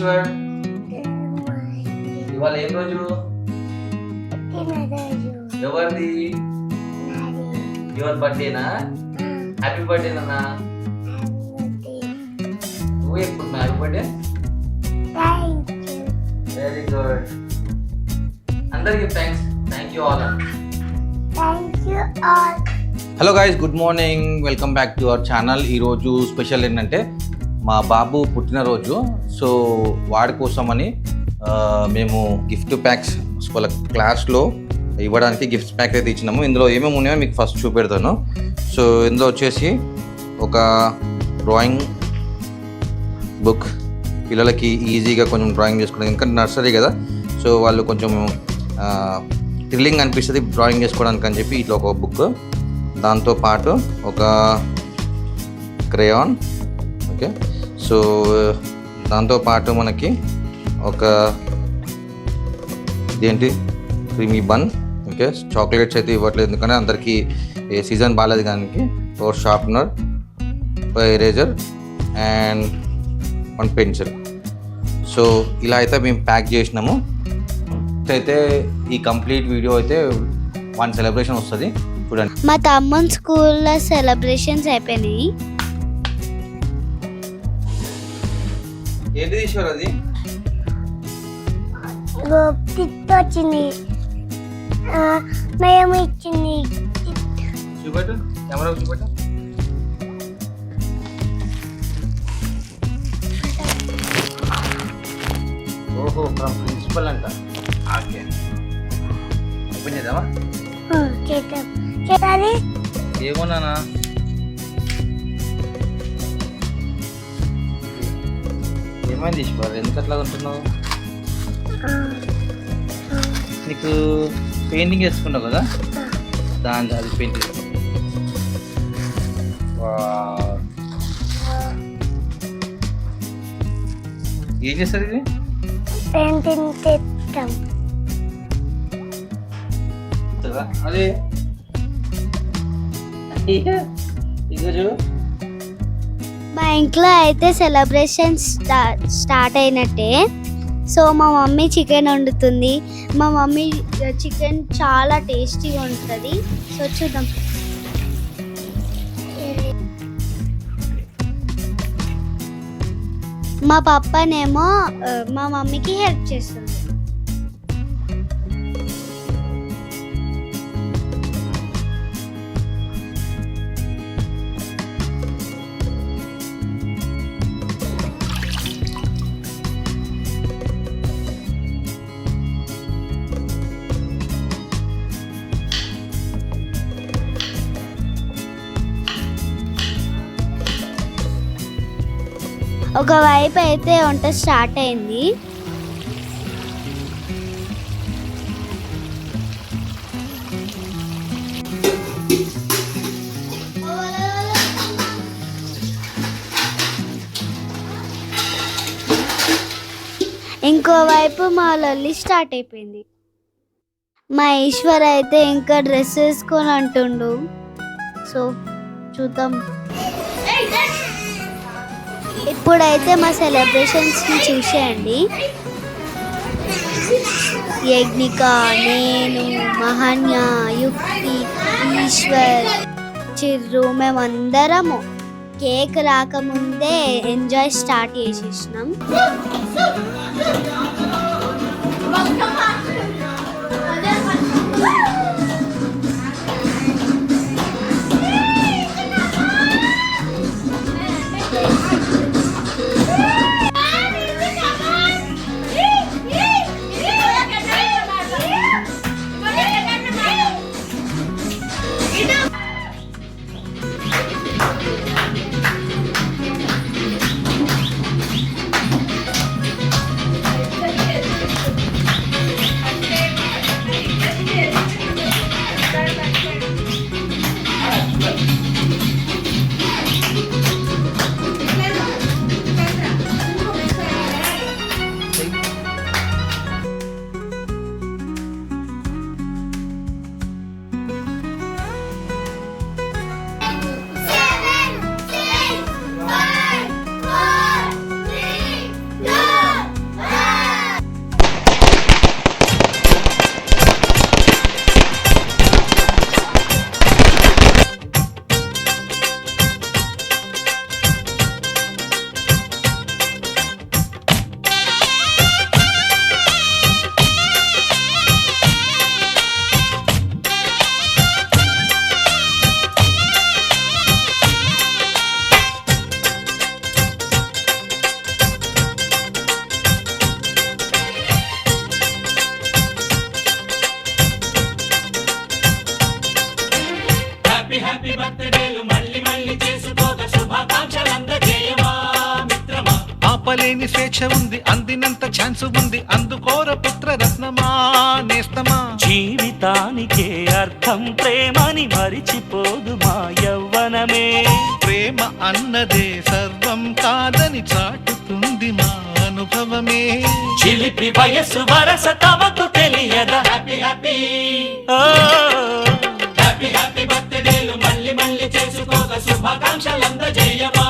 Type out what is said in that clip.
ఈశ్వర్? ఇవాళ ఏం రోజు? ఎవరిది? యువర్ బర్త్డేనా? హ్యాపీ బర్త్డే నాన్న. నువ్వు ఎప్పుడు హ్యాపీ బర్త్డే? Very good. అందరికి thanks. Thank you all. Hello guys, good morning. Welcome back to our channel. ఈరోజు స్పెషల్ ఏంటంటే మా బాబు పుట్టినరోజు. సో వాడి కోసమని మేము గిఫ్ట్ ప్యాక్స్ వాళ్ళ క్లాస్లో ఇవ్వడానికి గిఫ్ట్ ప్యాక్ అయితే ఇచ్చినాము. ఇందులో ఏమేమి ఉన్నాయో మీకు ఫస్ట్ చూపెడతాను. సో ఇందులో వచ్చేసి ఒక డ్రాయింగ్ బుక్, పిల్లలకి ఈజీగా కొంచెం డ్రాయింగ్ చేసుకోవడానికి, ఇంకా నర్సరీ కదా, సో వాళ్ళు కొంచెం థ్రిల్లింగ్ అనిపిస్తుంది డ్రాయింగ్ చేసుకోవడానికి అని చెప్పి ఇట్లా ఒక బుక్. దాంతోపాటు ఒక క్రేయాన్, ఓకే. సో దాంతోపాటు మనకి ఒక ఇదేంటి క్రీమీ బన్, ఓకే. చాక్లెట్స్ అయితే ఇవ్వట్లేదు ఎందుకంటే అందరికీ ఏ సీజన్ బాగాలేదు కానీ. ఒక షార్ప్నర్, ఒక eraser and one pencil. So ఇలా అయితే మేము ప్యాక్ చేసినాము. అయితే ఈ కంప్లీట్ వీడియో అయితే వన్ సెలబ్రేషన్ వస్తుంది చూడండి. మా తమ్ముని స్కూల్లో సెలబ్రేషన్స్ అయిపోయినాయి. ఏంటి ఈశ్వర్ అది? వచ్చింది, మేము ఇచ్చింది. చూపెట్టు, కెమెరా చూపెట్టు. ఓహో, ఫ్రమ్ ప్రిన్సిపల్ అంట. ఓకే, ఓపెన్ చేద్దామా? చేయాలి. ఏమోనా? ఏమైంది ఈశ్వర్, ఎందుకు అట్లా ఉంటున్నావు? నీకు పెయింటింగ్ వేసుకున్నావు కదా, దాని అది పెయింటింగ్. ఏం చేస్తారు ఇది? పెయింటింగ్ చేస్తాం. అదే ఈరోజు మా ఇంట్లో అయితే సెలబ్రేషన్ స్టార్ట్ అయినట్టే. సో మా మమ్మీ చికెన్ వండుతుంది. మా మమ్మీ చికెన్ చాలా టేస్టీగా ఉంటుంది. సో చూద్దాం. మా పప్పనేమో మా మమ్మీకి హెల్ప్ చేస్తుంది. ఒకవైపు అయితే వంట స్టార్ట్ అయింది. ఇంకోవైపు మా లొల్లి స్టార్ట్ అయిపోయింది. మా ఈశ్వర్ అయితే ఇంకా డ్రెస్ వేసుకొని అంటుండు. సో చూద్దాం. ఇప్పుడైతే మా సెలబ్రేషన్స్ని చూసేయండి. యజ్ఞిక, నేను, మహన్య, యుక్తి, ఈశ్వర్, చిర్రు మేమందరము కేక్ రాకముందే ఎంజాయ్ స్టార్ట్ చేసేసినాం. లేని స్వేచ్ఛ ఉంది, అందినంత ఛాన్స్ ఉంది, అందుకోర పుత్ర రత్నమా నేస్తమా. జీవితానికే అర్థం ప్రేమని మరిచిపోదు మా యవ్వనమే. ప్రేమ అన్నదే సర్వం కాదని చాటుతుంది మా అనుభవమే. చిలిపి వయసు వరస తమకు తెలియదా. హ్యాపీ హ్యాపీ హ్యాపీ హ్యాపీ బర్త్డేలు మళ్ళీ మళ్ళీ చేసుకోగా శుభాకాంక్షలందజేయమా.